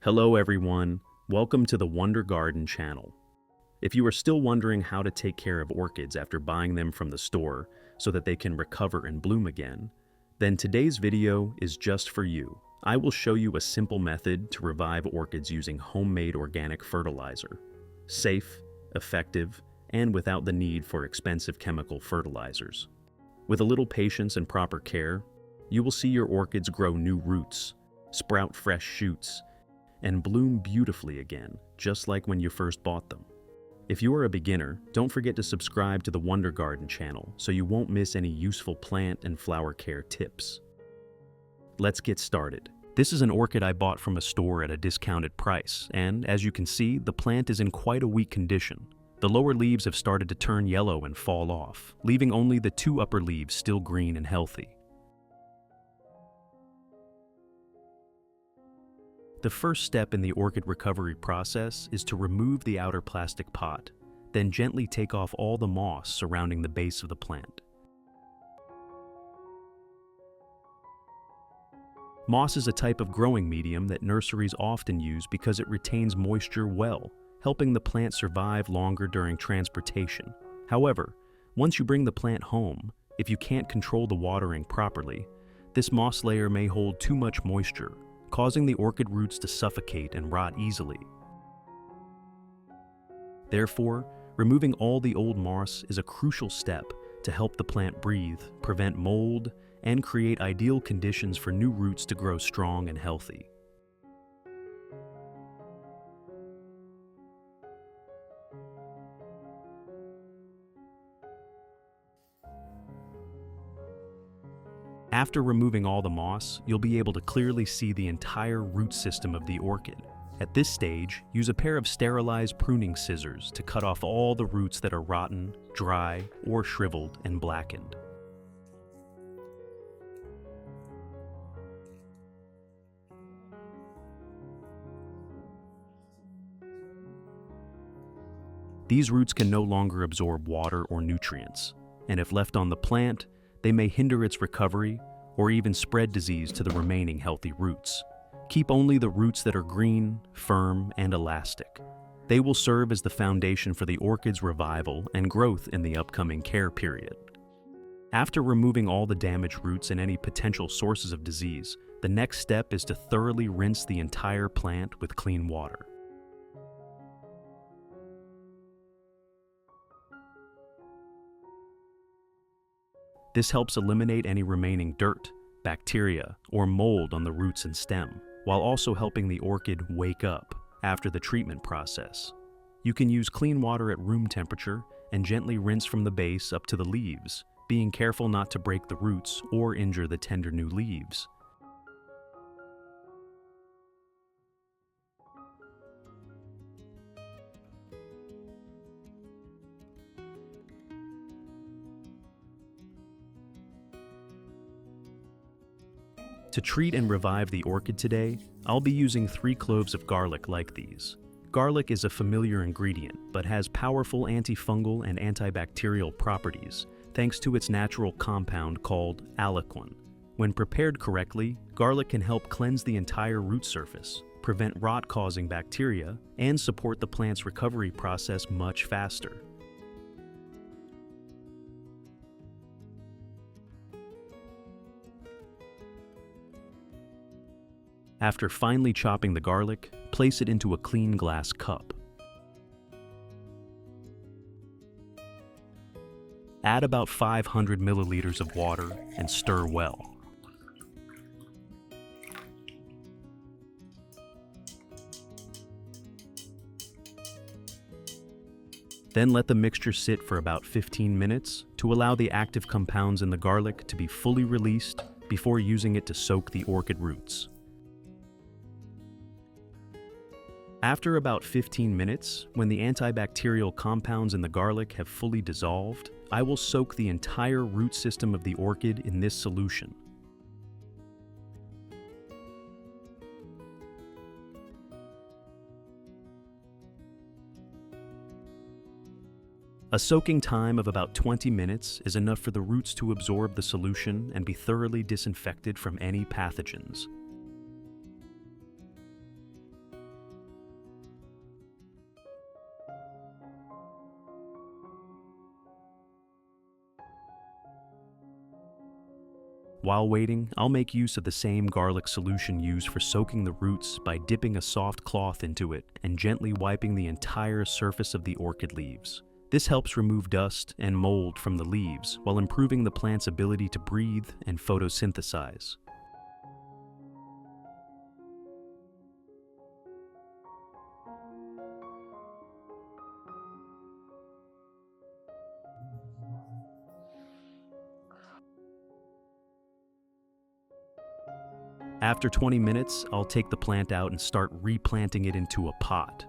Hello everyone, welcome to the Wonder Garden channel. If you are still wondering how to take care of orchids after buying them from the store so that they can recover and bloom again, then today's video is just for you. I will show you a simple method to revive orchids using homemade organic fertilizer. Safe, effective, and without the need for expensive chemical fertilizers. With a little patience and proper care, you will see your orchids grow new roots, sprout fresh shoots, and bloom beautifully again, just like when you first bought them. If you are a beginner, don't forget to subscribe to the Wonder Garden channel so you won't miss any useful plant and flower care tips. Let's get started. This is an orchid I bought from a store at a discounted price, and as you can see, the plant is in quite a weak condition. The lower leaves have started to turn yellow and fall off, leaving only the two upper leaves still green and healthy. The first step in the orchid recovery process is to remove the outer plastic pot, then gently take off all the moss surrounding the base of the plant. Moss is a type of growing medium that nurseries often use because it retains moisture well, helping the plant survive longer during transportation. However, once you bring the plant home, if you can't control the watering properly, this moss layer may hold too much moisture, causing the orchid roots to suffocate and rot easily. Therefore, removing all the old moss is a crucial step to help the plant breathe, prevent mold, and create ideal conditions for new roots to grow strong and healthy. After removing all the moss, you'll be able to clearly see the entire root system of the orchid. At this stage, use a pair of sterilized pruning scissors to cut off all the roots that are rotten, dry, or shriveled and blackened. These roots can no longer absorb water or nutrients, and if left on the plant, they may hinder its recovery or even spread disease to the remaining healthy roots. Keep only the roots that are green, firm, and elastic. They will serve as the foundation for the orchid's revival and growth in the upcoming care period. After removing all the damaged roots and any potential sources of disease, the next step is to thoroughly rinse the entire plant with clean water. This helps eliminate any remaining dirt, bacteria, or mold on the roots and stem, while also helping the orchid wake up after the treatment process. You can use clean water at room temperature and gently rinse from the base up to the leaves, being careful not to break the roots or injure the tender new leaves. To treat and revive the orchid today, I'll be using 3 cloves of garlic like these. Garlic is a familiar ingredient, but has powerful antifungal and antibacterial properties, thanks to its natural compound called aliquin. When prepared correctly, garlic can help cleanse the entire root surface, prevent rot-causing bacteria, and support the plant's recovery process much faster. After finely chopping the garlic, place it into a clean glass cup. Add about 500 milliliters of water and stir well. Then let the mixture sit for about 15 minutes to allow the active compounds in the garlic to be fully released before using it to soak the orchid roots. After about 15 minutes, when the antibacterial compounds in the garlic have fully dissolved, I will soak the entire root system of the orchid in this solution. A soaking time of about 20 minutes is enough for the roots to absorb the solution and be thoroughly disinfected from any pathogens. While waiting, I'll make use of the same garlic solution used for soaking the roots by dipping a soft cloth into it and gently wiping the entire surface of the orchid leaves. This helps remove dust and mold from the leaves while improving the plant's ability to breathe and photosynthesize. After 20 minutes, I'll take the plant out and start replanting it into a pot.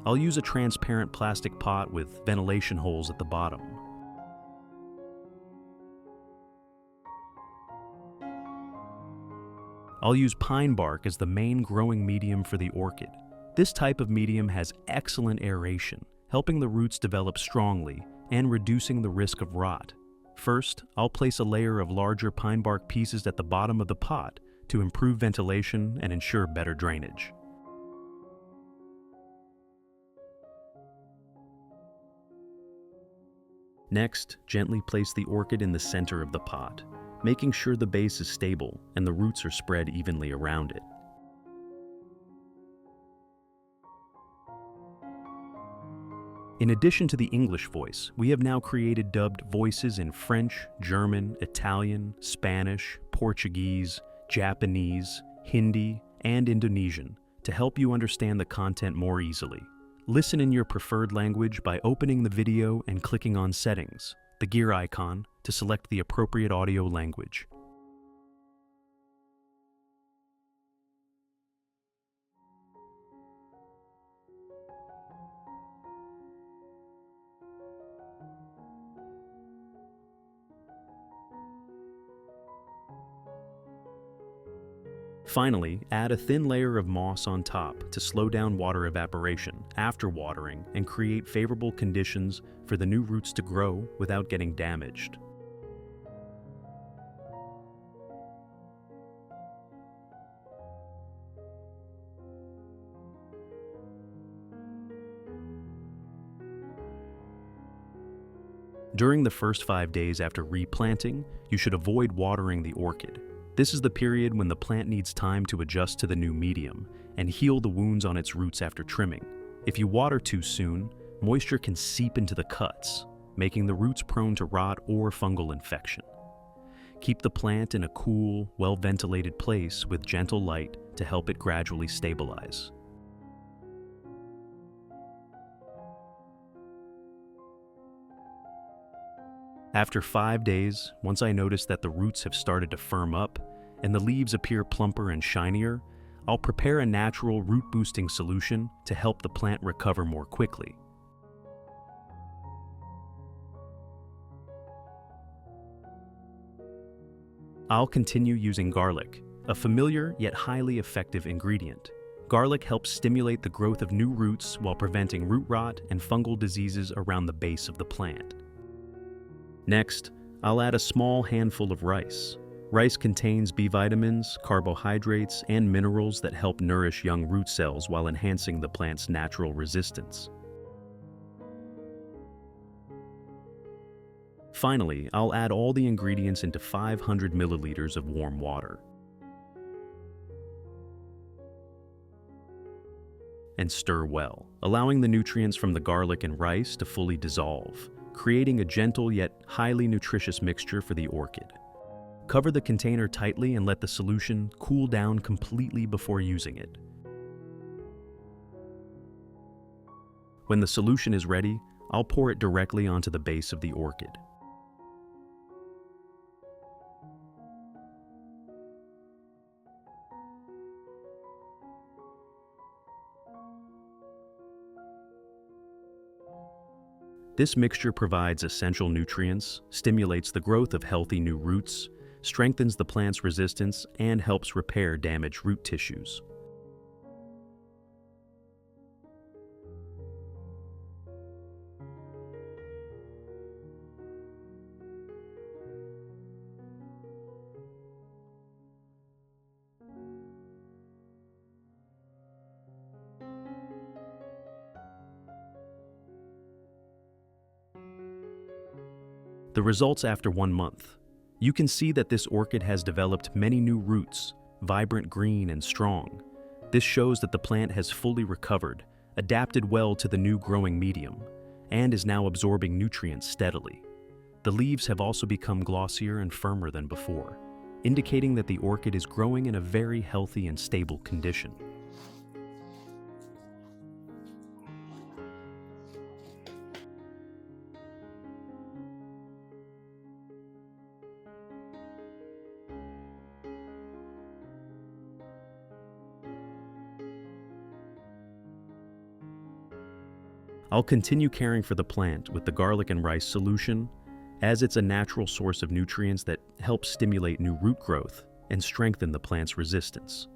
I'll use a transparent plastic pot with ventilation holes at the bottom. I'll use pine bark as the main growing medium for the orchid. This type of medium has excellent aeration, helping the roots develop strongly and reducing the risk of rot. First, I'll place a layer of larger pine bark pieces at the bottom of the pot to improve ventilation and ensure better drainage. Next, gently place the orchid in the center of the pot, making sure the base is stable and the roots are spread evenly around it. In addition to the English voice, we have now created dubbed voices in French, German, Italian, Spanish, Portuguese, Japanese, Hindi, and Indonesian to help you understand the content more easily. Listen in your preferred language by opening the video and clicking on Settings, the gear icon, to select the appropriate audio language. Finally, add a thin layer of moss on top to slow down water evaporation after watering and create favorable conditions for the new roots to grow without getting damaged. During the first 5 days after replanting, you should avoid watering the orchid. This is the period when the plant needs time to adjust to the new medium and heal the wounds on its roots after trimming. If you water too soon, moisture can seep into the cuts, making the roots prone to rot or fungal infection. Keep the plant in a cool, well-ventilated place with gentle light to help it gradually stabilize. After 5 days, once I notice that the roots have started to firm up and the leaves appear plumper and shinier, I'll prepare a natural root-boosting solution to help the plant recover more quickly. I'll continue using garlic, a familiar yet highly effective ingredient. Garlic helps stimulate the growth of new roots while preventing root rot and fungal diseases around the base of the plant. Next, I'll add a small handful of rice. Rice contains B vitamins, carbohydrates, and minerals that help nourish young root cells while enhancing the plant's natural resistance. Finally, I'll add all the ingredients into 500 milliliters of warm water. And stir well, allowing the nutrients from the garlic and rice to fully dissolve, creating a gentle yet highly nutritious mixture for the orchid. Cover the container tightly and let the solution cool down completely before using it. When the solution is ready, I'll pour it directly onto the base of the orchid. This mixture provides essential nutrients, stimulates the growth of healthy new roots, strengthens the plant's resistance, and helps repair damaged root tissues. The results after 1 month. You can see that this orchid has developed many new roots, vibrant green and strong. This shows that the plant has fully recovered, adapted well to the new growing medium, and is now absorbing nutrients steadily. The leaves have also become glossier and firmer than before, indicating that the orchid is growing in a very healthy and stable condition. I'll continue caring for the plant with the garlic and rice solution, as it's a natural source of nutrients that helps stimulate new root growth and strengthen the plant's resistance.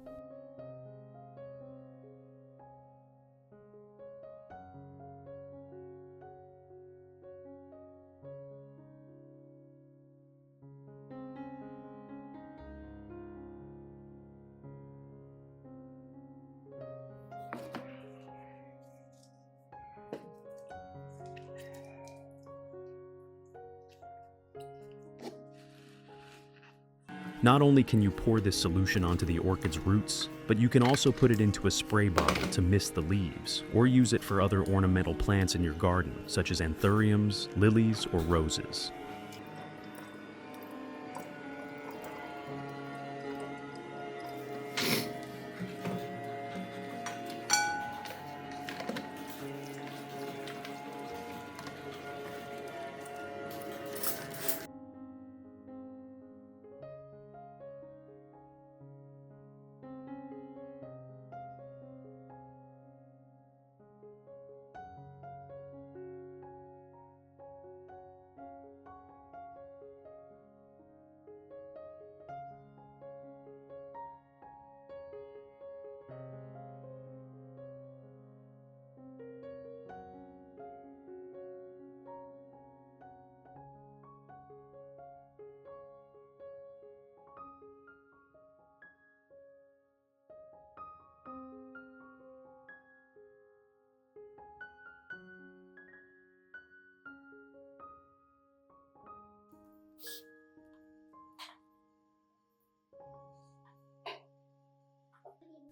Not only can you pour this solution onto the orchid's roots, but you can also put it into a spray bottle to mist the leaves, or use it for other ornamental plants in your garden, such as anthuriums, lilies, or roses.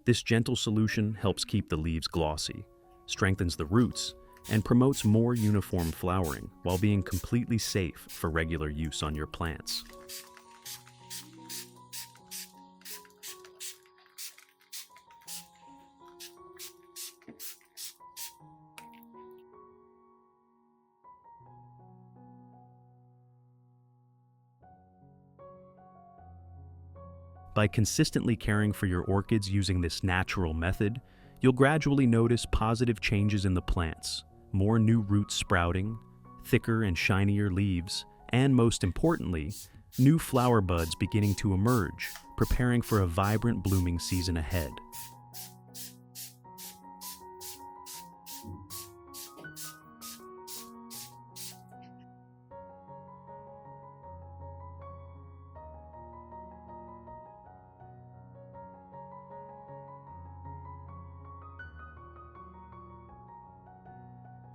This gentle solution helps keep the leaves glossy, strengthens the roots, and promotes more uniform flowering while being completely safe for regular use on your plants. By consistently caring for your orchids using this natural method, you'll gradually notice positive changes in the plants, more new roots sprouting, thicker and shinier leaves, and most importantly, new flower buds beginning to emerge, preparing for a vibrant blooming season ahead.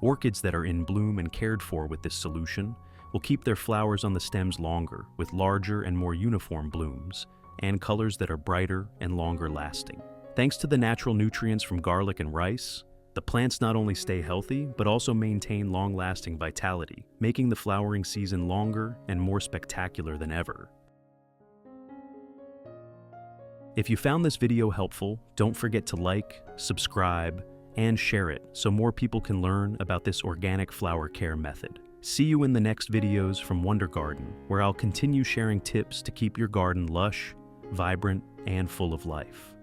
Orchids that are in bloom and cared for with this solution will keep their flowers on the stems longer with larger and more uniform blooms, and colors that are brighter and longer lasting. Thanks to the natural nutrients from garlic and rice, the plants not only stay healthy, but also maintain long-lasting vitality, making the flowering season longer and more spectacular than ever. If you found this video helpful, don't forget to like, subscribe, and share it so more people can learn about this organic flower care method. See you in the next videos from Wonder Garden, where I'll continue sharing tips to keep your garden lush, vibrant, and full of life.